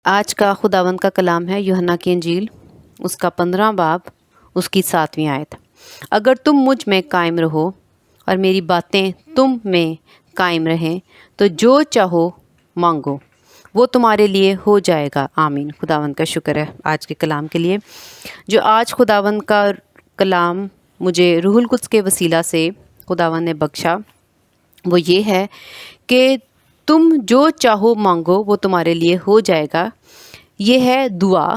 آج کا خداوند کا کلام ہے یوحنا کی انجیل، اس کا 15 باب، اس کی 7ویں آیت۔ اگر تم مجھ میں قائم رہو اور میری باتیں تم میں قائم رہیں تو جو چاہو مانگو وہ تمہارے لیے ہو جائے گا۔ آمین۔ خداوند کا شکر ہے آج کے کلام کے لیے، جو آج خداوند کا کلام مجھے روح القدس کے وسیلہ سے خداوند نے بخشا، وہ یہ ہے کہ تم جو چاہو مانگو وہ تمہارے لیے ہو جائے گا۔ یہ ہے دعا۔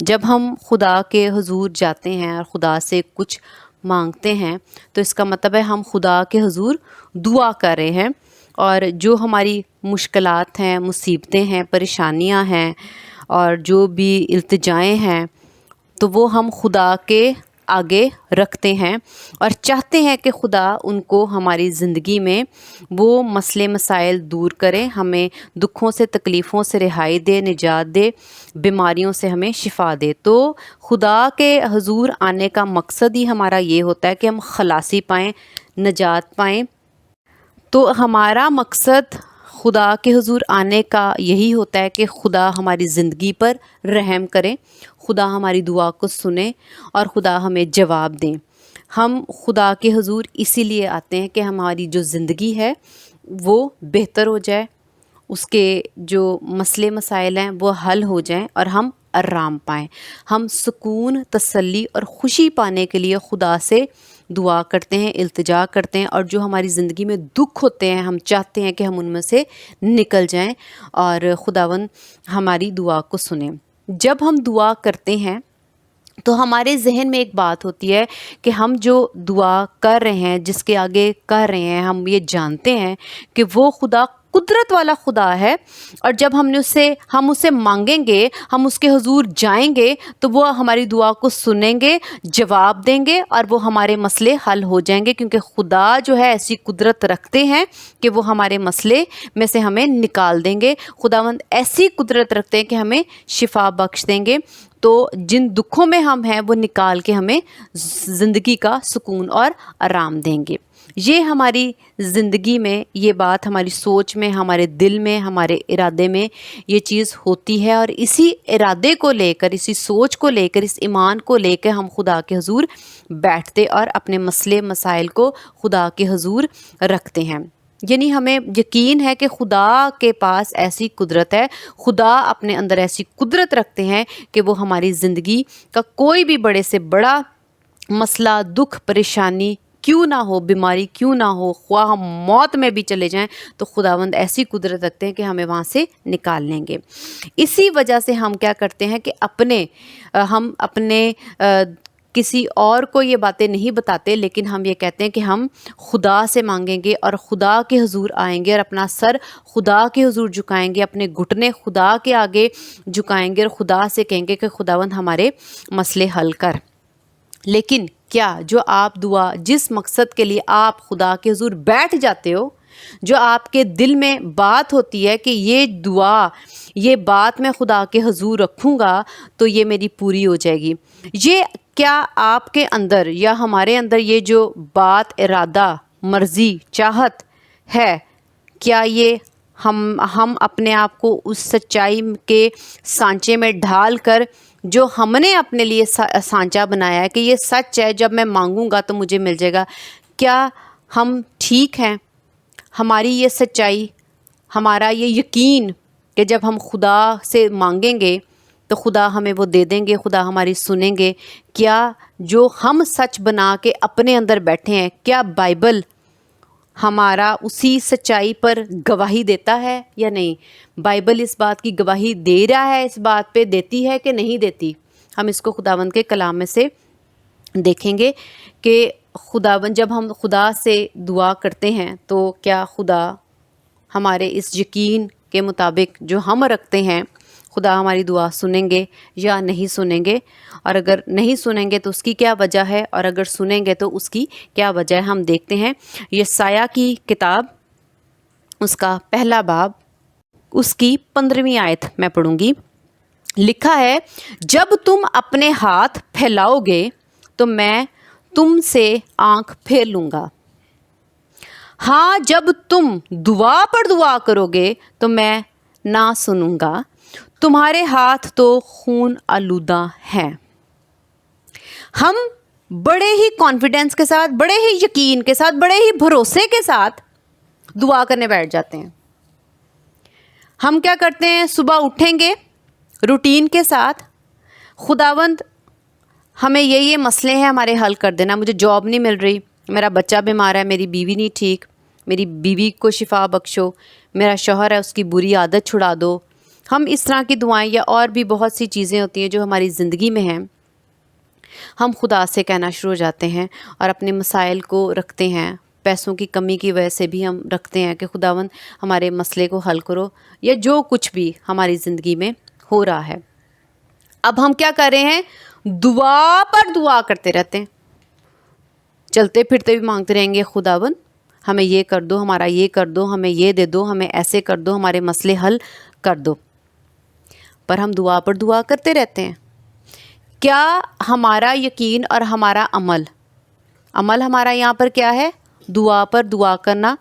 جب ہم خدا کے حضور جاتے ہیں اور خدا سے کچھ مانگتے ہیں تو اس کا مطلب ہے ہم خدا کے حضور دعا کر رہے ہیں، اور جو ہماری مشکلات ہیں، مصیبتیں ہیں، پریشانیاں ہیں اور جو بھی التجائیں ہیں تو وہ ہم خدا کے آگے رکھتے ہیں اور چاہتے ہیں کہ خدا ان کو ہماری زندگی میں وہ مسئلے مسائل دور کرے، ہمیں دکھوں سے تکلیفوں سے رہائی دے، نجات دے، بیماریوں سے ہمیں شفا دے۔ تو خدا کے حضور آنے کا مقصد ہی ہمارا یہ ہوتا ہے کہ ہم خلاصی پائیں، نجات پائیں۔ تو ہمارا مقصد خدا کے حضور آنے کا یہی ہوتا ہے کہ خدا ہماری زندگی پر رحم کرے، خدا ہماری دعا کو سنے اور خدا ہمیں جواب دیں۔ ہم خدا کے حضور اسی لیے آتے ہیں کہ ہماری جو زندگی ہے وہ بہتر ہو جائے، اس کے جو مسئلے مسائل ہیں وہ حل ہو جائیں اور ہم آرام پائیں۔ ہم سکون، تسلی اور خوشی پانے کے لیے خدا سے دعا کرتے ہیں، التجا کرتے ہیں، اور جو ہماری زندگی میں دکھ ہوتے ہیں ہم چاہتے ہیں کہ ہم ان میں سے نکل جائیں اور خداوند ہماری دعا کو سنیں۔ جب ہم دعا کرتے ہیں تو ہمارے ذہن میں ایک بات ہوتی ہے کہ ہم جو دعا کر رہے ہیں، جس کے آگے کر رہے ہیں، ہم یہ جانتے ہیں کہ وہ خدا قدرت والا خدا ہے، اور جب ہم اسے مانگیں گے، ہم اس کے حضور جائیں گے تو وہ ہماری دعا کو سنیں گے، جواب دیں گے اور وہ ہمارے مسئلے حل ہو جائیں گے، کیونکہ خدا جو ہے ایسی قدرت رکھتے ہیں کہ وہ ہمارے مسئلے میں سے ہمیں نکال دیں گے۔ خداوند ایسی قدرت رکھتے ہیں کہ ہمیں شفا بخش دیں گے۔ تو جن دکھوں میں ہم ہیں وہ نکال کے ہمیں زندگی کا سکون اور آرام دیں گے۔ یہ ہماری زندگی میں، یہ بات ہماری سوچ میں، ہمارے دل میں، ہمارے ارادے میں یہ چیز ہوتی ہے، اور اسی ارادے کو لے کر، اسی سوچ کو لے کر، اس ایمان کو لے کر ہم خدا کے حضور بیٹھتے اور اپنے مسئلے مسائل کو خدا کے حضور رکھتے ہیں۔ یعنی ہمیں یقین ہے کہ خدا کے پاس ایسی قدرت ہے، خدا اپنے اندر ایسی قدرت رکھتے ہیں کہ وہ ہماری زندگی کا کوئی بھی بڑے سے بڑا مسئلہ، دکھ، پریشانی کیوں نہ ہو، بیماری کیوں نہ ہو، خواہ ہم موت میں بھی چلے جائیں تو خداوند ایسی قدرت رکھتے ہیں کہ ہمیں وہاں سے نکال لیں گے۔ اسی وجہ سے ہم کیا کرتے ہیں کہ ہم اپنے کسی اور کو یہ باتیں نہیں بتاتے، لیکن ہم یہ کہتے ہیں کہ ہم خدا سے مانگیں گے اور خدا کے حضور آئیں گے اور اپنا سر خدا کے حضور جھکائیں گے، اپنے گھٹنے خدا کے آگے جھکائیں گے اور خدا سے کہیں گے کہ خداوند ہمارے مسئلے حل کر۔ لیکن کیا جو آپ دعا، جس مقصد کے لیے آپ خدا کے حضور بیٹھ جاتے ہو، جو آپ کے دل میں بات ہوتی ہے کہ یہ دعا، یہ بات میں خدا کے حضور رکھوں گا تو یہ میری پوری ہو جائے گی، یہ کیا آپ کے اندر یا ہمارے اندر یہ جو بات، ارادہ، مرضی، چاہت ہے، کیا یہ ہم اپنے آپ کو اس سچائی کے سانچے میں ڈھال کر، جو ہم نے اپنے لیے سانچا بنایا ہے کہ یہ سچ ہے، جب میں مانگوں گا تو مجھے مل جائے گا، کیا ہم ٹھیک ہیں؟ ہماری یہ سچائی، ہمارا یہ یقین کہ جب ہم خدا سے مانگیں گے تو خدا ہمیں وہ دے دیں گے، خدا ہماری سنیں گے، کیا جو ہم سچ بنا کے اپنے اندر بیٹھے ہیں، کیا بائبل ہمارا اسی سچائی پر گواہی دیتا ہے یا نہیں؟ بائبل اس بات کی گواہی دے رہا ہے، اس بات پہ دیتی ہے کہ نہیں دیتی؟ ہم اس کو خداوند کے کلام میں سے دیکھیں گے کہ خداوند، جب ہم خدا سے دعا کرتے ہیں تو کیا خدا ہمارے اس یقین کے مطابق جو ہم رکھتے ہیں، خدا ہماری دعا سنیں گے یا نہیں سنیں گے؟ اور اگر نہیں سنیں گے تو اس کی کیا وجہ ہے، اور اگر سنیں گے تو اس کی کیا وجہ ہے؟ ہم دیکھتے ہیں یسایہ کی کتاب، اس کا 1 باب، اس کی 15ویں آیت میں پڑھوں گی۔ لکھا ہے، جب تم اپنے ہاتھ پھیلاؤ گے تو میں تم سے آنکھ پھیر لوں گا، ہاں جب تم دعا پر دعا کرو گے تو میں نہ سنوں گا۔ تمہارے ہاتھ تو خون آلودہ ہیں۔ ہم بڑے ہی کانفیڈنس کے ساتھ، بڑے ہی یقین کے ساتھ، بڑے ہی بھروسے کے ساتھ دعا کرنے بیٹھ جاتے ہیں۔ ہم کیا کرتے ہیں؟ صبح اٹھیں گے روٹین کے ساتھ، خداوند ہمیں یہ مسئلے ہیں ہمارے حل کر دینا، مجھے جاب نہیں مل رہی، میرا بچہ بیمار ہے، میری بیوی نہیں ٹھیک، میری بیوی کو شفا بخشو، میرا شوہر ہے اس کی بری عادت چھڑا دو۔ ہم اس طرح کی دعائیں یا اور بھی بہت سی چیزیں ہوتی ہیں جو ہماری زندگی میں ہیں، ہم خدا سے کہنا شروع ہو جاتے ہیں اور اپنے مسائل کو رکھتے ہیں۔ پیسوں کی کمی کی وجہ سے بھی ہم رکھتے ہیں کہ خداوند ہمارے مسئلے کو حل کرو، یا جو کچھ بھی ہماری زندگی میں ہو رہا ہے۔ اب ہم کیا کر رہے ہیں؟ دعا پر دعا کرتے رہتے ہیں، چلتے پھرتے بھی مانگتے رہیں گے، خداوند ہمیں یہ کر دو، ہمارا یہ کر دو، ہمیں یہ دے دو، ہمیں ایسے کر دو، ہمارے مسئلے حل کر دو۔ پر ہم دعا پر دعا کرتے رہتے ہیں۔ کیا ہمارا یقین اور ہمارا عمل ہمارا یہاں پر کیا ہے؟ دعا پر دعا کرنا،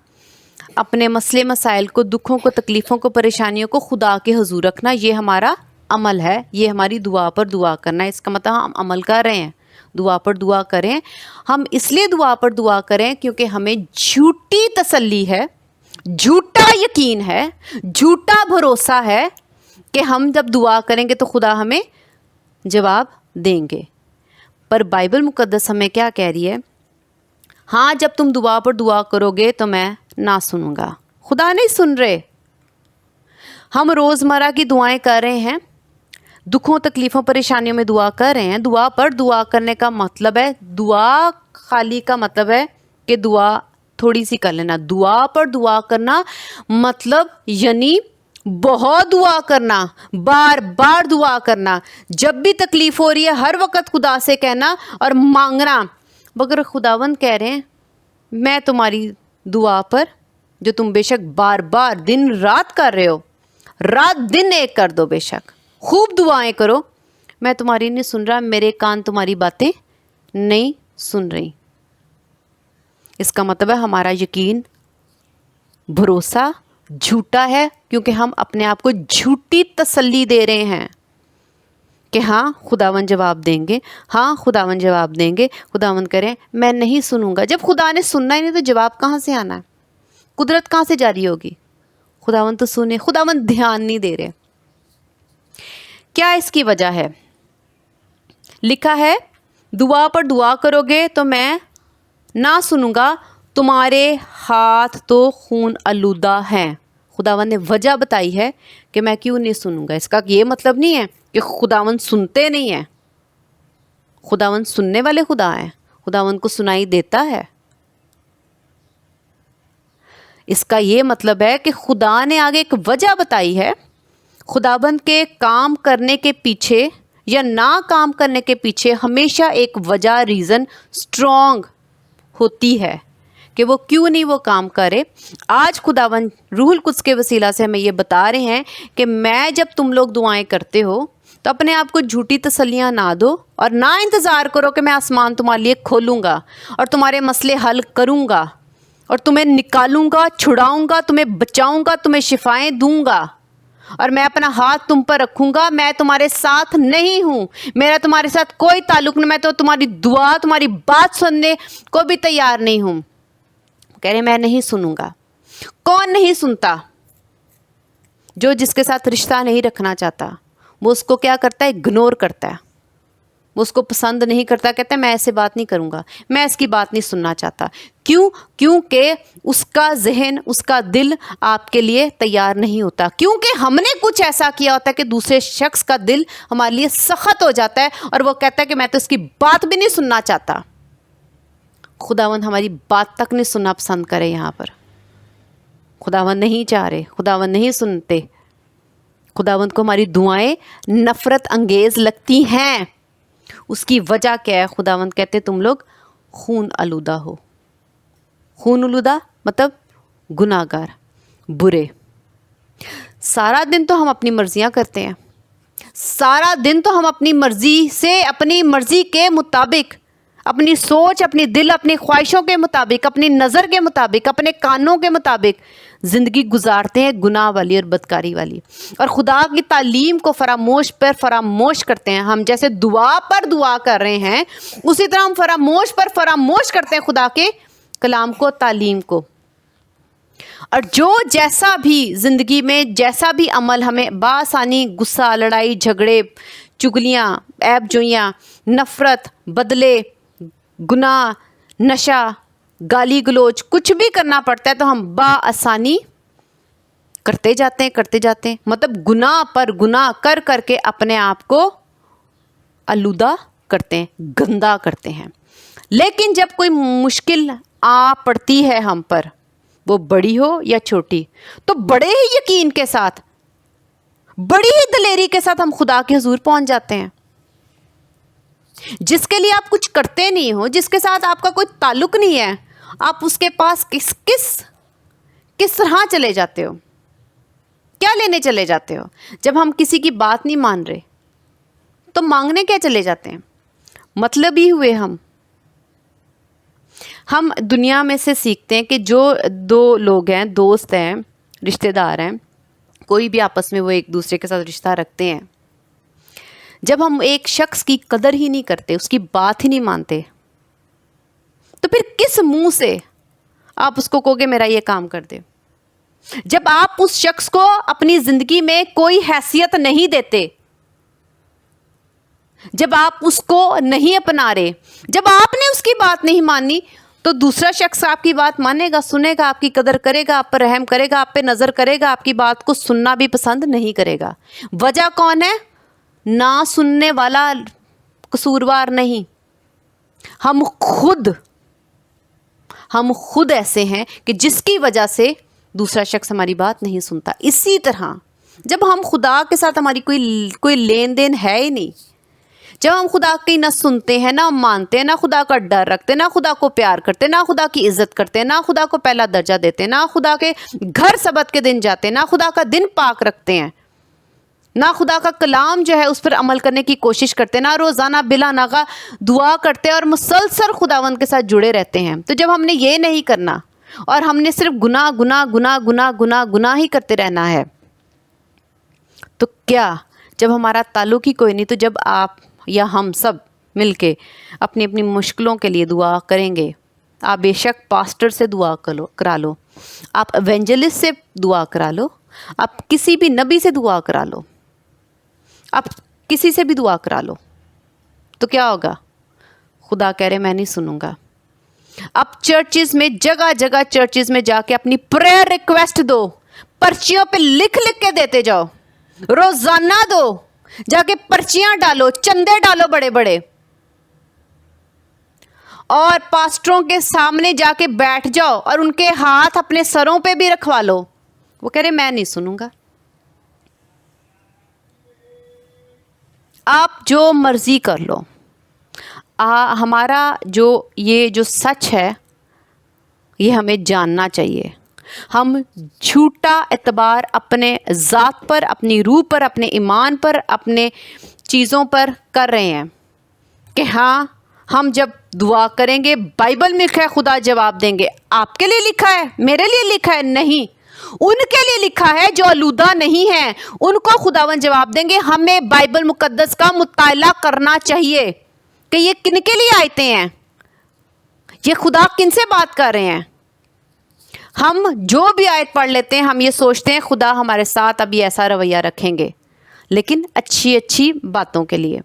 اپنے مسئلے مسائل کو، دکھوں کو، تکلیفوں کو، پریشانیوں کو خدا کے حضور رکھنا، یہ ہمارا عمل ہے، یہ ہماری دعا پر دعا کرنا۔ اس کا مطلب ہم عمل کر رہے ہیں، دعا پر دعا کریں۔ ہم اس لیے دعا پر دعا کریں کیونکہ ہمیں جھوٹی تسلی ہے، جھوٹا یقین ہے، جھوٹا بھروسہ ہے کہ ہم جب دعا کریں گے تو خدا ہمیں جواب دیں گے۔ پر بائبل مقدس ہمیں کیا کہہ رہی ہے؟ ہاں جب تم دعا پر دعا کرو گے تو میں نہ سنوں گا۔ خدا نہیں سن رہے۔ ہم روزمرہ کی دعائیں کر رہے ہیں، دکھوں تکلیفوں پریشانیوں میں دعا کر رہے ہیں۔ دعا پر دعا کرنے کا مطلب ہے، دعا خالی کا مطلب ہے کہ دعا تھوڑی سی کر لینا۔ دعا پر دعا کرنا مطلب یعنی بہت دعا کرنا، بار بار دعا کرنا، جب بھی تکلیف ہو رہی ہے ہر وقت خدا سے کہنا اور مانگنا۔ مگر خداوند کہہ رہے ہیں میں تمہاری دعا پر، جو تم بے شک بار بار دن رات کر رہے ہو، رات دن ایک کر دو، بے شک خوب دعائیں کرو، میں تمہاری نہیں سن رہا، میرے کان تمہاری باتیں نہیں سن رہی۔ اس کا مطلب ہے ہمارا یقین، بھروسہ جھوٹا ہے، کیونکہ ہم اپنے آپ کو جھوٹی تسلی دے رہے ہیں کہ ہاں خداوند جواب دیں گے، ہاں خداوند جواب دیں گے۔ خداوند کریں میں نہیں سنوں گا۔ جب خدا نے سننا ہی نہیں تو جواب کہاں سے آنا ہے؟ قدرت کہاں سے جاری ہوگی؟ خداوند تو سنے، خداوند دھیان نہیں دے رہے۔ کیا اس کی وجہ ہے؟ لکھا ہے دعا پر دعا کرو گے تو میں نہ سنوں گا، تمہارے ہاتھ تو خون آلودہ ہیں۔ خداوند نے وجہ بتائی ہے کہ میں کیوں نہیں سنوں گا۔ اس کا یہ مطلب نہیں ہے کہ خداوند سنتے نہیں ہیں، خداوند سننے والے خدا ہیں، خداوند کو سنائی دیتا ہے۔ اس کا یہ مطلب ہے کہ خدا نے آگے ایک وجہ بتائی ہے۔ خداوند کے کام کرنے کے پیچھے یا نہ کام کرنے کے پیچھے ہمیشہ ایک وجہ، ریزن اسٹرانگ ہوتی ہے کہ وہ کیوں نہیں وہ کام کرے۔ آج خداوند روح القدس کے وسیلہ سے ہمیں یہ بتا رہے ہیں کہ میں جب تم لوگ دعائیں کرتے ہو تو اپنے آپ کو جھوٹی تسلیاں نہ دو اور نہ انتظار کرو کہ میں آسمان تمہارے لیے کھولوں گا اور تمہارے مسئلے حل کروں گا اور تمہیں نکالوں گا، چھڑاؤں گا، تمہیں بچاؤں گا، تمہیں شفائیں دوں گا اور میں اپنا ہاتھ تم پر رکھوں گا۔ میں تمہارے ساتھ نہیں ہوں، میرا تمہارے ساتھ کوئی تعلق نہیں، میں تو تمہاری دعا، تمہاری بات سننے کو بھی تیار نہیں ہوں۔ کہہ رہے میں نہیں سنوں گا۔ کون نہیں سنتا؟ جو جس کے ساتھ رشتہ نہیں رکھنا چاہتا، وہ اس کو کیا کرتا ہے؟ اگنور کرتا ہے، وہ اس کو پسند نہیں کرتا، کہتا ہے میں ایسے بات نہیں کروں گا، میں اس کی بات نہیں سننا چاہتا۔ کیوں؟ کیونکہ اس کا ذہن، اس کا دل آپ کے لیے تیار نہیں ہوتا، کیونکہ ہم نے کچھ ایسا کیا ہوتا ہے کہ دوسرے شخص کا دل ہمارے لیے سخت ہو جاتا ہے اور وہ کہتا ہے کہ میں تو اس کی بات بھی نہیں سننا چاہتا۔ خداوند ہماری بات تک نہیں سننا پسند کرے۔ یہاں پر خداوند نہیں چاہ رہے، خداوند نہیں سنتے، خداوند کو ہماری دعائیں نفرت انگیز لگتی ہیں۔ اس کی وجہ کیا ہے؟ خداوند کہتے تم لوگ خون آلودہ ہو۔ خون آلودہ مطلب گناہ گار، برے۔ سارا دن تو ہم اپنی مرضیاں کرتے ہیں، سارا دن تو ہم اپنی مرضی سے، اپنی مرضی کے مطابق، اپنی سوچ، اپنی دل، اپنی خواہشوں کے مطابق، اپنی نظر کے مطابق، اپنے کانوں کے مطابق زندگی گزارتے ہیں گناہ والی اور بدکاری والی، اور خدا کی تعلیم کو فراموش پر فراموش کرتے ہیں. ہم جیسے دعا پر دعا کر رہے ہیں اسی طرح ہم فراموش پر فراموش کرتے ہیں خدا کے کلام کو، تعلیم کو. اور جو جیسا بھی زندگی میں جیسا بھی عمل ہمیں بآسانی غصہ، لڑائی جھگڑے، چگلیاں، عیب جوئیاں، نفرت، بدلے، گناہ، نشہ، گالی گلوچ کچھ بھی کرنا پڑتا ہے تو ہم بآسانی کرتے جاتے ہیں. مطلب گناہ پر گناہ کر کر کے اپنے آپ کو آلودہ کرتے ہیں، گندا کرتے ہیں. لیکن جب کوئی مشکل آ پڑتی ہے ہم پر، وہ بڑی ہو یا چھوٹی، تو بڑے ہی یقین کے ساتھ، بڑی ہی دلیری کے ساتھ ہم خدا کے حضور پہنچ جاتے ہیں. جس کے لیے آپ کچھ کرتے نہیں ہو، جس کے ساتھ آپ کا کوئی تعلق نہیں ہے، آپ اس کے پاس کس طرح چلے جاتے ہو، کیا لینے چلے جاتے ہو؟ جب ہم کسی کی بات نہیں مان رہے تو مانگنے کیا چلے جاتے ہیں؟ مطلب ہی ہوئے ہم دنیا میں سے سیکھتے ہیں کہ جو دو لوگ ہیں، دوست ہیں، رشتہ دار ہیں، کوئی بھی آپس میں وہ ایک دوسرے کے ساتھ رشتہ رکھتے ہیں، جب ہم ایک شخص کی قدر ہی نہیں کرتے، اس کی بات ہی نہیں مانتے، تو پھر کس منہ سے آپ اس کو کہو گے میرا یہ کام کر دے؟ جب آپ اس شخص کو اپنی زندگی میں کوئی حیثیت نہیں دیتے، جب آپ اس کو نہیں اپنا رہے، جب آپ نے اس کی بات نہیں مانی، تو دوسرا شخص آپ کی بات مانے گا، سنے گا، آپ کی قدر کرے گا، آپ پر رحم کرے گا، آپ پہ نظر کرے گا، آپ کی بات کو سننا بھی پسند نہیں کرے گا. وجہ کون ہے؟ نہ سننے والا قصوروار نہیں، ہم خود ایسے ہیں کہ جس کی وجہ سے دوسرا شخص ہماری بات نہیں سنتا. اسی طرح جب ہم خدا کے ساتھ ہماری کوئی لین دین ہے ہی نہیں، جب ہم خدا کی نہ سنتے ہیں، نہ مانتے ہیں، نہ خدا کا ڈر رکھتے، نہ خدا کو پیار کرتے، نہ خدا کی عزت کرتے، نہ خدا کو پہلا درجہ دیتے، نہ خدا کے گھر سبت کے دن جاتے، نہ خدا کا دن پاک رکھتے ہیں، نہ خدا کا کلام جو ہے اس پر عمل کرنے کی کوشش کرتے، نہ روزانہ بلا ناغہ دعا کرتے اور مسلسل خداوند کے ساتھ جڑے رہتے ہیں. تو جب ہم نے یہ نہیں کرنا اور ہم نے صرف گناہ ہی کرتے رہنا ہے، تو کیا جب ہمارا تعلق ہی کوئی نہیں، تو جب آپ یا ہم سب مل کے اپنی اپنی مشکلوں کے لیے دعا کریں گے، آپ بے شک پاسٹر سے دعا کرا لو، آپ ایونجلسٹ سے دعا کرا لو، آپ کسی بھی نبی سے دعا کرا لو، آپ کسی سے بھی دعا کرا لو، تو کیا ہوگا؟ خدا کہہ رہے میں نہیں سنوں گا. اب چرچز میں، جگہ جگہ چرچز میں جا کے اپنی پریئر ریکویسٹ دو، پرچیوں پہ لکھ کے دیتے جاؤ، روزانہ دو، جا کے پرچیاں ڈالو، چندے ڈالو بڑے بڑے، اور پاسٹروں کے سامنے جا کے بیٹھ جاؤ اور ان کے ہاتھ اپنے سروں پہ بھی رکھوا لو. وہ کہہ رہے میں نہیں سنوں گا. آپ جو مرضی کر لو، ہمارا جو سچ ہے یہ ہمیں جاننا چاہیے. ہم جھوٹا اعتبار اپنے ذات پر، اپنی روح پر، اپنے ایمان پر، اپنے چیزوں پر کر رہے ہیں کہ ہاں ہم جب دعا کریں گے، بائبل میں لکھا ہے خدا جواب دیں گے. آپ کے لیے لکھا ہے؟ میرے لیے لکھا ہے؟ نہیں، ان کے لیے لکھا ہے جو آلودہ نہیں ہیں، ان کو خداوند جواب دیں گے. ہمیں بائبل مقدس کا مطالعہ کرنا چاہیے کہ یہ کن کے لیے آیتیں ہیں، یہ خدا کن سے بات کر رہے ہیں. ہم جو بھی آیت پڑھ لیتے ہیں ہم یہ سوچتے ہیں خدا ہمارے ساتھ ابھی ایسا رویہ رکھیں گے، لیکن اچھی باتوں کے لیے.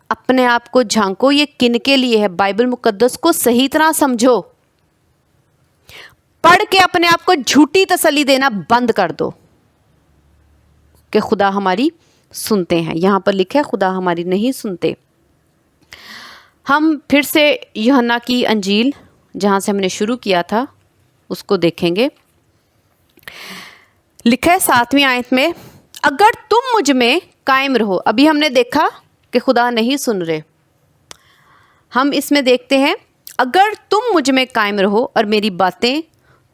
اپنے آپ کو جھانکو یہ کن کے لیے ہے، بائبل مقدس کو صحیح طرح سمجھو. پڑھ کے اپنے آپ کو جھوٹی تسلی دینا بند کر دو کہ خدا ہماری سنتے ہیں. یہاں پر لکھا ہے خدا ہماری نہیں سنتے. ہم پھر سے یوحنا کی انجیل جہاں سے ہم نے شروع کیا تھا اس کو دیکھیں گے. لکھا ہے 7ویں آیت میں، اگر تم مجھ میں قائم رہو. ابھی ہم نے دیکھا کہ خدا نہیں سن رہے. ہم اس میں دیکھتے ہیں اگر تم مجھ میں قائم رہو اور میری باتیں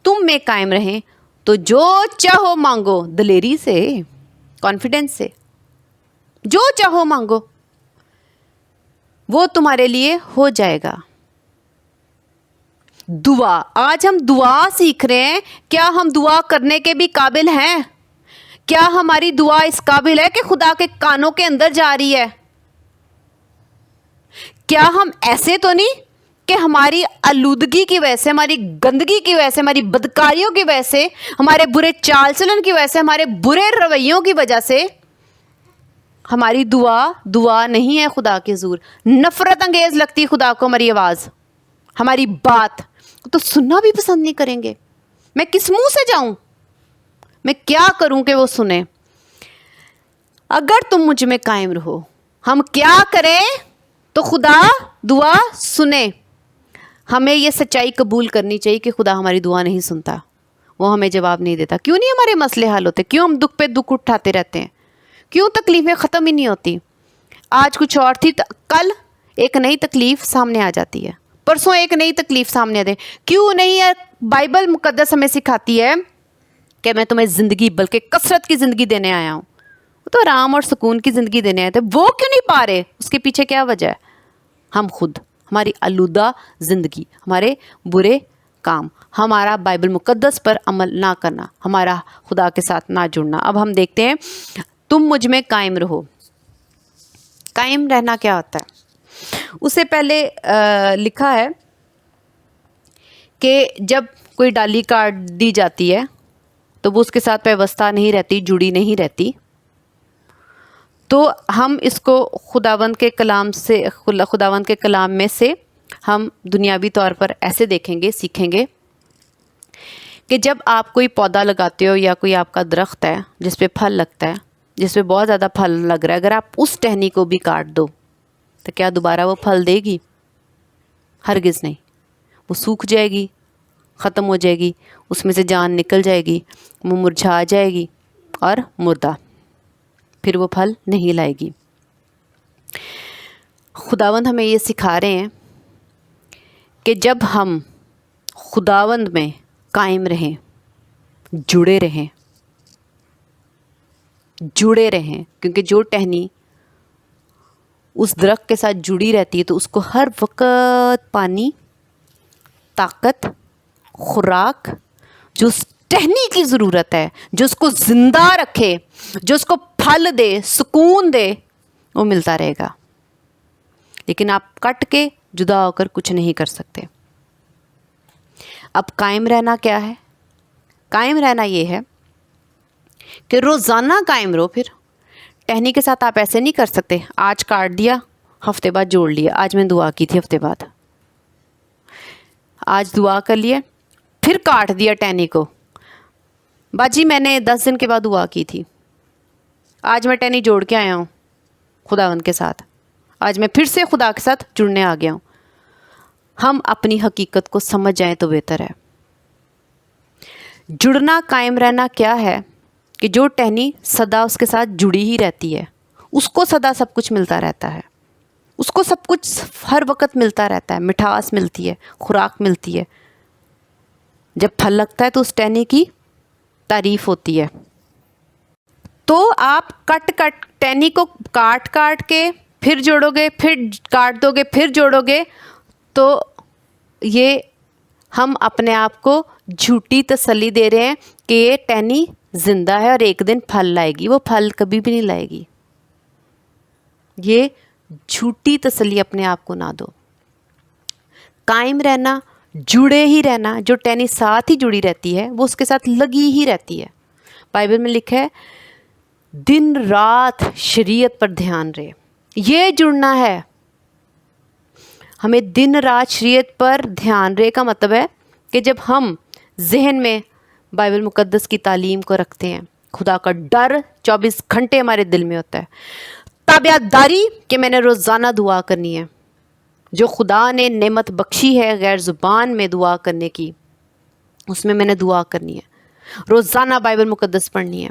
تم میں قائم رہیں تو جو چاہو مانگو. دلیری سے، کانفیڈنس سے، جو چاہو مانگو وہ تمہارے لیے ہو جائے گا. دعا، آج ہم دعا سیکھ رہے ہیں. کیا ہم دعا کرنے کے بھی قابل ہیں؟ کیا ہماری دعا اس قابل ہے کہ خدا کے کانوں کے اندر جا رہی ہے؟ کیا ہم ایسے تو نہیں کہ ہماری آلودگی کی وجہ سے، ہماری گندگی کی وجہ سے، ہماری بدکاریوں کی وجہ سے، ہمارے برے چال چلن کی وجہ سے، ہمارے برے رویوں کی وجہ سے ہماری دعا نہیں ہے خدا کے حضور؟ نفرت انگیز لگتی خدا کو ہماری آواز، ہماری بات، تو سننا بھی پسند نہیں کریں گے. میں کس منہ سے جاؤں؟ میں کیا کروں کہ وہ سنیں؟ اگر تم مجھ میں قائم رہو، ہم کیا کریں تو خدا دعا سنے؟ ہمیں یہ سچائی قبول کرنی چاہیے کہ خدا ہماری دعا نہیں سنتا، وہ ہمیں جواب نہیں دیتا. کیوں نہیں ہمارے مسئلے حل ہوتے؟ کیوں ہم دکھ پہ دکھ اٹھاتے رہتے ہیں؟ کیوں تکلیفیں ختم ہی نہیں ہوتی؟ آج کچھ اور تھی، کل ایک نئی تکلیف سامنے آ جاتی ہے، پرسوں ایک نئی تکلیف سامنے آ دے. کیوں نہیں ہے؟ بائبل مقدس ہمیں سکھاتی ہے کہ میں تمہیں زندگی، بلکہ کثرت کی زندگی دینے آیا ہوں. وہ تو آرام اور سکون کی زندگی دینے آئے تھے، وہ کیوں نہیں پا رہے؟ اس کے پیچھے کیا وجہ ہے؟ ہم خود، ہماری آلودہ زندگی، ہمارے برے کام، ہمارا بائبل مقدس پر عمل نہ کرنا، ہمارا خدا کے ساتھ نہ جڑنا. اب ہم دیکھتے ہیں تم مجھ میں قائم رہو. قائم رہنا کیا ہوتا ہے؟ اسے پہلے لکھا ہے کہ جب کوئی ڈالی کاٹ دی جاتی ہے تو وہ اس کے ساتھ پیوستہ نہیں رہتی، جڑی نہیں رہتی. تو ہم اس کو خداوند کے کلام میں سے ہم دنیاوی طور پر ایسے دیکھیں گے، سیکھیں گے کہ جب آپ کوئی پودا لگاتے ہو یا کوئی آپ کا درخت ہے جس پہ پھل لگتا ہے، جس پہ بہت زیادہ پھل لگ رہا ہے، اگر آپ اس ٹہنی کو بھی کاٹ دو تو کیا دوبارہ وہ پھل دے گی؟ ہرگز نہیں. وہ سوکھ جائے گی، ختم ہو جائے گی، اس میں سے جان نکل جائے گی، وہ مرجھا جائے گی اور مردہ، پھر وہ پھل نہیں لائے گی. خداوند ہمیں یہ سکھا رہے ہیں کہ جب ہم خداوند میں قائم رہیں، جڑے رہیں، کیونکہ جو ٹہنی اس درخت کے ساتھ جڑی رہتی ہے تو اس کو ہر وقت پانی، طاقت، خوراک جو اس ٹہنی کی ضرورت ہے، جو اس کو زندہ رکھے، جو اس کو پھل دے، سکون دے، وہ ملتا رہے گا. لیکن آپ کٹ کے جدا ہو کر کچھ نہیں کر سکتے. اب قائم رہنا کیا ہے؟ قائم رہنا یہ ہے کہ روزانہ قائم رہو. پھر ٹہنی کے ساتھ آپ ایسے نہیں کر سکتے، آج کاٹ دیا، ہفتے بعد جوڑ لیا. آج میں دعا کی تھی، ہفتے بعد آج دعا کر لیے، پھر کاٹ دیا ٹہنی کو. باجی میں نے 10 دن کے بعد دعا کی تھی، آج میں ٹہنی جوڑ کے آیا ہوں خداوند کے ساتھ، آج میں پھر سے خدا کے ساتھ جڑنے آ گیا ہوں. ہم اپنی حقیقت کو سمجھ جائیں تو بہتر ہے. جڑنا، قائم رہنا کیا ہے کہ جو ٹہنی سدا اس کے ساتھ جڑی ہی رہتی ہے، اس کو سدا سب کچھ ملتا رہتا ہے، اس کو سب کچھ ہر وقت ملتا رہتا ہے، مٹھاس ملتی ہے، خوراک ملتی ہے. جب پھل لگتا ہے تو اس ٹہنی کی تعریف ہوتی ہے. تو آپ ٹہنی کو کاٹ کے پھر جوڑو گے، پھر کاٹ دو گے، پھر جوڑو گے، تو یہ ہم اپنے آپ کو جھوٹی تسلی دے رہے ہیں کہ یہ ٹہنی زندہ ہے اور ایک دن پھل لائے گی. وہ پھل کبھی بھی نہیں لائے گی. یہ جھوٹی تسلی اپنے آپ کو نہ دو. قائم رہنا، جڑے ہی رہنا، جو ٹہنی ساتھ ہی جڑی رہتی ہے وہ اس کے ساتھ لگی ہی رہتی ہے. بائبل میں لکھا ہے دن رات شریعت پر دھیان رہے. یہ جڑنا ہے. ہمیں دن رات شریعت پر دھیان رہے کا مطلب ہے کہ جب ہم ذہن میں بائبل مقدس کی تعلیم کو رکھتے ہیں، خدا کا ڈر 24 گھنٹے ہمارے دل میں ہوتا ہے، تابعہ داری کہ میں نے روزانہ دعا کرنی ہے، جو خدا نے نعمت بخشی ہے غیر زبان میں دعا کرنے کی، اس میں نے دعا کرنی ہے، روزانہ بائبل مقدس پڑھنی ہے،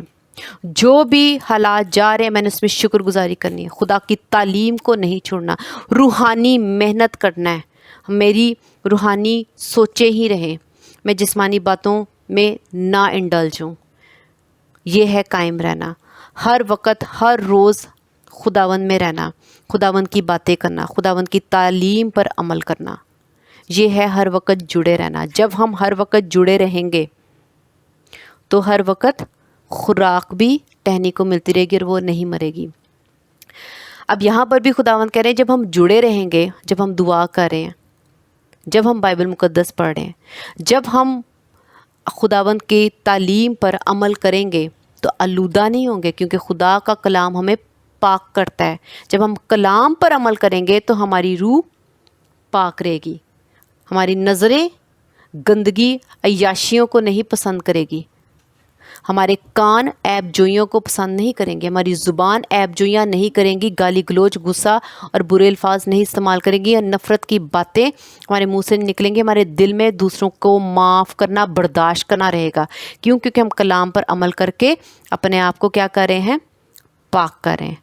جو بھی حالات جا رہے ہیں میں نے اس میں شکر گزاری کرنی ہے، خدا کی تعلیم کو نہیں چھوڑنا، روحانی محنت کرنا ہے، میری روحانی سوچیں ہی رہیں، میں جسمانی باتوں میں نہ انڈلج ہوں. یہ ہے قائم رہنا. ہر وقت، ہر روز خداوند میں رہنا، خداوند کی باتیں کرنا، خداوند کی تعلیم پر عمل کرنا. یہ ہے ہر وقت جڑے رہنا. جب ہم ہر وقت جڑے رہیں گے تو ہر وقت خوراک بھی ٹہنی کو ملتی رہے گی اور وہ نہیں مرے گی. اب یہاں پر بھی خداوند کہہ رہے ہیں جب ہم جڑے رہیں گے، جب ہم دعا کر رہے ہیں، جب ہم بائبل مقدس پڑھ رہے ہیں، جب ہم خداوند کی تعلیم پر عمل کریں گے تو آلودہ نہیں ہوں گے، کیونکہ خدا کا کلام ہمیں پاک کرتا ہے. جب ہم کلام پر عمل کریں گے تو ہماری روح پاک رہے گی، ہماری نظریں گندگی عیاشیوں کو نہیں پسند کرے گی، ہمارے کان عیب جوئیوں کو پسند نہیں کریں گے، ہماری زبان عیب جوئیاں نہیں کریں گی، گالی گلوچ، غصہ اور برے الفاظ نہیں استعمال کریں گی، اور نفرت کی باتیں ہمارے منہ سے نکلیں گی. ہمارے دل میں دوسروں کو معاف کرنا، برداشت کرنا رہے گا. کیوں؟ کیونکہ ہم کلام پر عمل کر کے اپنے آپ کو کیا کر رہے ہیں؟ پاک کر رہے ہیں،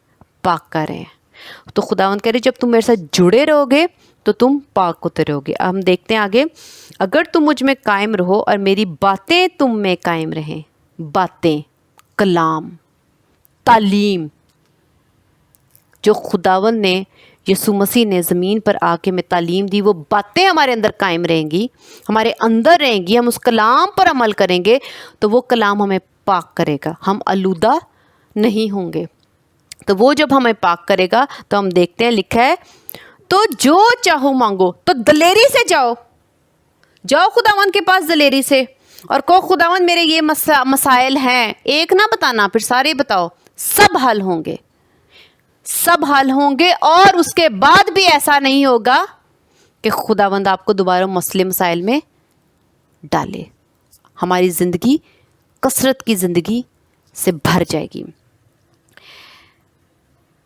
پاک کر رہے ہیں. تو خداوند کہہ رہے جب تم میرے ساتھ جڑے رہو گے تو تم پاک ہوتے رہو گے. ہم دیکھتے ہیں آگے، اگر تم مجھ میں قائم رہو اور میری باتیں تم میں قائم رہیں. باتیں، کلام، تعلیم جو خداوند نے، یسوع مسیح نے زمین پر آ کے ہمیں تعلیم دی، وہ باتیں ہمارے اندر قائم رہیں گی، ہمارے اندر رہیں گی. ہم اس کلام پر عمل کریں گے تو وہ کلام ہمیں پاک کرے گا، ہم آلودہ نہیں ہوں گے. تو وہ جب ہمیں پاک کرے گا تو ہم دیکھتے ہیں لکھا ہے تو جو چاہو مانگو. تو دلیری سے جاؤ خداوند کے پاس دلیری سے اور کہو خداوند میرے یہ مسائل ہیں، ایک نہ بتانا، پھر سارے بتاؤ، سب حل ہوں گے، سب حل ہوں گے. اور اس کے بعد بھی ایسا نہیں ہوگا کہ خداوند آپ کو دوبارہ مسئلے مسائل میں ڈالے. ہماری زندگی کثرت کی زندگی سے بھر جائے گی.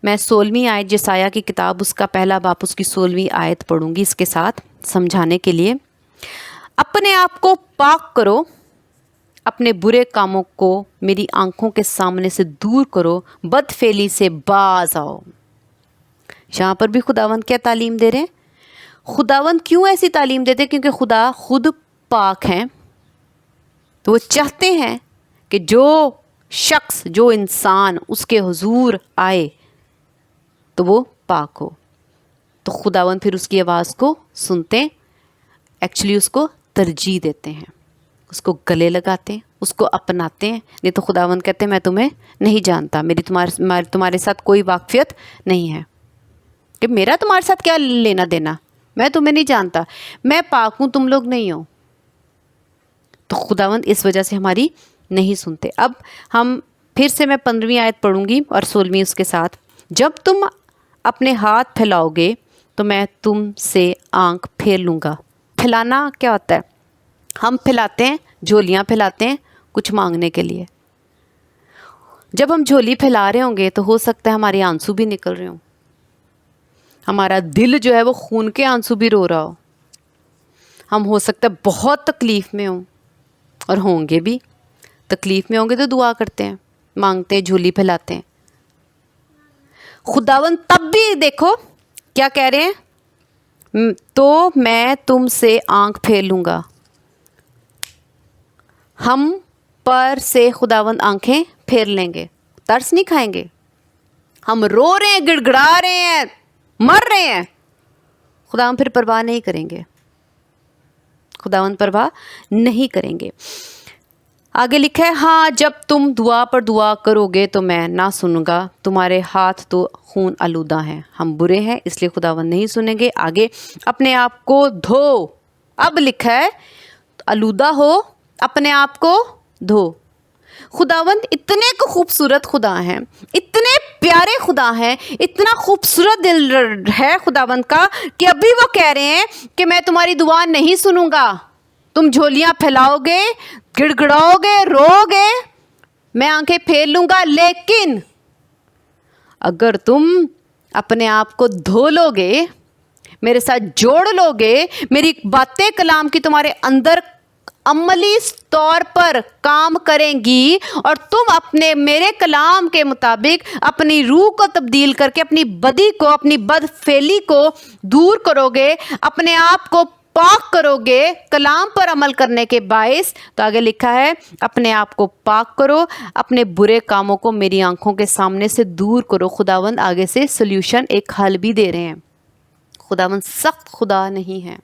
میں 16ویں آیت یسایہ کی کتاب، اس کا پہلا باب، اس کی 16ویں آیت پڑھوں گی اس کے ساتھ سمجھانے کے لیے. اپنے آپ کو پاک کرو، اپنے برے کاموں کو میری آنکھوں کے سامنے سے دور کرو، بد فعلی سے باز آؤ. یہاں پر بھی خداوند کیا تعلیم دے رہے ہیں؟ خداوند کیوں ایسی تعلیم دیتے ہیں؟ کیونکہ خدا خود پاک ہیں. تو وہ چاہتے ہیں کہ جو شخص، جو انسان اس کے حضور آئے تو وہ پاک ہو. تو خداوند پھر اس کی آواز کو سنتے ہیں، ایکچولی اس کو ترجیح دیتے ہیں، اس کو گلے لگاتے ہیں، اس کو اپناتے ہیں. نہیں تو خداوند کہتے ہیں میں تمہیں نہیں جانتا، میری تمہارے ساتھ کوئی واقفیت نہیں ہے، کہ میرا تمہارے ساتھ کیا لینا دینا، میں تمہیں نہیں جانتا، میں پاک ہوں، تم لوگ نہیں ہو. تو خداوند اس وجہ سے ہماری نہیں سنتے. اب ہم پھر سے میں 15ویں آیت پڑھوں گی اور 16ویں اس کے ساتھ. جب تم اپنے ہاتھ پھیلاؤ گے تو میں تم سے آنکھ پھیر لوں گا. پھیلانا کیا ہوتا ہے؟ ہم پھیلاتے ہیں، جھولیاں پھیلاتے ہیں کچھ مانگنے کے لیے. جب ہم جھولی پھیلا رہے ہوں گے تو ہو سکتا ہے ہمارے آنسو بھی نکل رہے ہوں، ہمارا دل جو ہے وہ خون کے آنسو بھی رو رہا ہو، ہم ہو سکتا ہے بہت تکلیف میں ہوں، اور ہوں گے بھی. تکلیف میں ہوں گے تو دعا کرتے ہیں، مانگتے ہیں، جھولی پھیلاتے ہیں. خداوند تب بھی دیکھو کیا کہہ رہے ہیں، تو میں تم سے آنکھ پھیر لوں گا. ہم پر سے خداوند آنکھیں پھیر لیں گے، ترس نہیں کھائیں گے. ہم رو رہے ہیں، گڑ گڑا رہے ہیں، مر رہے ہیں، خداوند پھر پرواہ نہیں کریں گے، خداوند پرواہ نہیں کریں گے. آگے لکھا ہے ہاں جب تم دعا پر دعا کرو گے تو میں نہ سنوں گا، تمہارے ہاتھ تو خون آلودہ ہیں. ہم برے ہیں اس لیے خداوند نہیں سنیں گے. آگے اپنے آپ کو دھو. اب لکھا ہے آلودہ ہو، اپنے آپ کو دھو. خداوند اتنے کو خوبصورت خدا ہیں، اتنے پیارے خدا ہیں، اتنا خوبصورت دل ہے خداوند کا کہ ابھی وہ کہہ رہے ہیں کہ میں تمہاری دعا نہیں سنوں گا. تم جھولیاں پھیلاؤ گے، گڑ گڑاؤ گے، رو گے، میں آنکھیں پھیر لوں گا. لیکن اگر تم اپنے آپ کو دھو لو گے، میرے ساتھ جوڑ لو گے، میری باتیں کلام کی تمہارے اندر عملی طور پر کام کریں گی، اور تم اپنے میرے کلام کے مطابق اپنی روح کو تبدیل کر کے اپنی بدی کو، اپنی بد فعلی کو دور کرو گے، اپنے آپ کو پاک کرو گے کلام پر عمل کرنے کے باعث. تو آگے لکھا ہے اپنے آپ کو پاک کرو، اپنے برے کاموں کو میری آنکھوں کے سامنے سے دور کرو. خداوند آگے سے سلیوشن، ایک حل بھی دے رہے ہیں. خداوند سخت خدا نہیں ہے،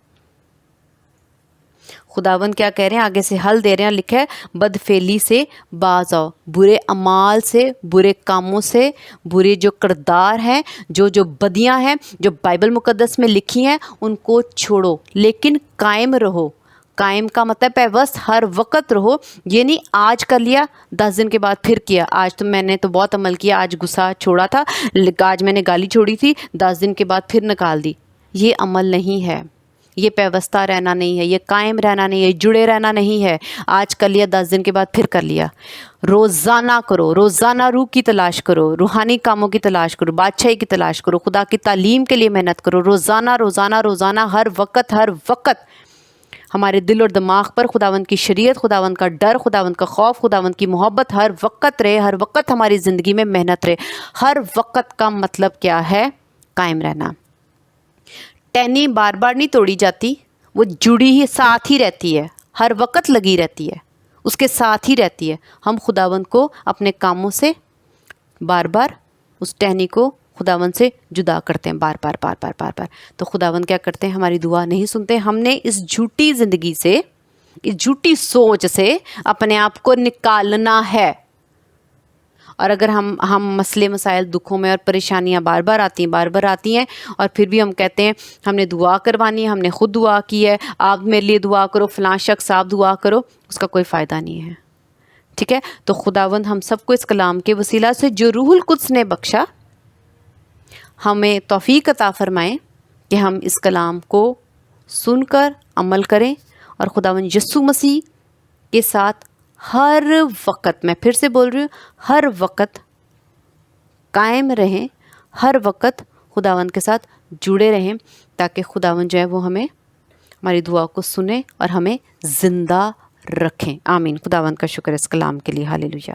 خداوند کیا کہہ رہے ہیں؟ آگے سے حل دے رہے ہیں، لکھا ہے بدفعلی سے باز آؤ، برے اعمال سے، برے کاموں سے، برے جو کردار ہیں، جو بدیاں ہیں جو بائبل مقدس میں لکھی ہیں، ان کو چھوڑو، لیکن قائم رہو۔ قائم کا مطلب ہے بس ہر وقت رہو، یہ نہیں آج کر لیا 10 دن کے بعد پھر کیا، آج تو میں نے تو بہت عمل کیا، آج غصہ چھوڑا تھا، آج میں نے گالی چھوڑی تھی، 10 دن کے بعد پھر نکال دی۔ یہ عمل نہیں ہے، یہ پیوستہ رہنا نہیں ہے، یہ قائم رہنا نہیں ہے، جڑے رہنا نہیں ہے۔ آج کر لیا 10 دن کے بعد پھر کر لیا۔ روزانہ کرو، روزانہ روح کی تلاش کرو، روحانی کاموں کی تلاش کرو، بادشاہی کی تلاش کرو، خدا کی تعلیم کے لیے محنت کرو، روزانہ روزانہ روزانہ، ہر وقت ہمارے دل اور دماغ پر خداوند کی شریعت، خداوند کا ڈر، خداوند کا خوف، خداوند کی محبت ہر وقت رہے، ہر وقت ہماری زندگی میں محنت رہے۔ ہر وقت کا مطلب کیا ہے؟ قائم رہنا۔ ٹہنی بار بار نہیں توڑی جاتی، وہ جڑی ہی ساتھ ہی رہتی ہے، ہر وقت لگی رہتی ہے، اس کے ساتھ ہی رہتی ہے۔ ہم خداوند کو اپنے کاموں سے بار بار اس ٹہنی کو خداوند سے جدا کرتے ہیں، بار بار۔ تو خداوند کیا کرتے ہیں؟ ہماری دعا نہیں سنتے۔ ہم نے اس جھوٹی زندگی سے، اس جھوٹی سوچ سے اپنے آپ کو نکالنا ہے۔ اور اگر ہم مسئلے مسائل دکھوں میں اور پریشانیاں بار بار آتی ہیں اور پھر بھی ہم کہتے ہیں ہم نے دعا کروانی ہے، ہم نے خود دعا کی ہے، آپ میرے لیے دعا کرو، فلاں شخص آپ دعا کرو، اس کا کوئی فائدہ نہیں ہے، ٹھیک ہے؟ تو خداوند ہم سب کو اس کلام کے وسیلہ سے جو روح القدس نے بخشا، ہمیں توفیق عطا فرمائیں کہ ہم اس کلام کو سن کر عمل کریں اور خداوند یسوع مسیح کے ساتھ ہر وقت، میں پھر سے بول رہی ہوں، ہر وقت قائم رہیں، ہر وقت خداوند کے ساتھ جڑے رہیں، تاکہ خداوند جو ہے وہ ہماری دعا کو سنے اور ہمیں زندہ رکھیں۔ آمین۔ خداوند کا شکر اس کلام کے لیے۔ ہاللیلویہ۔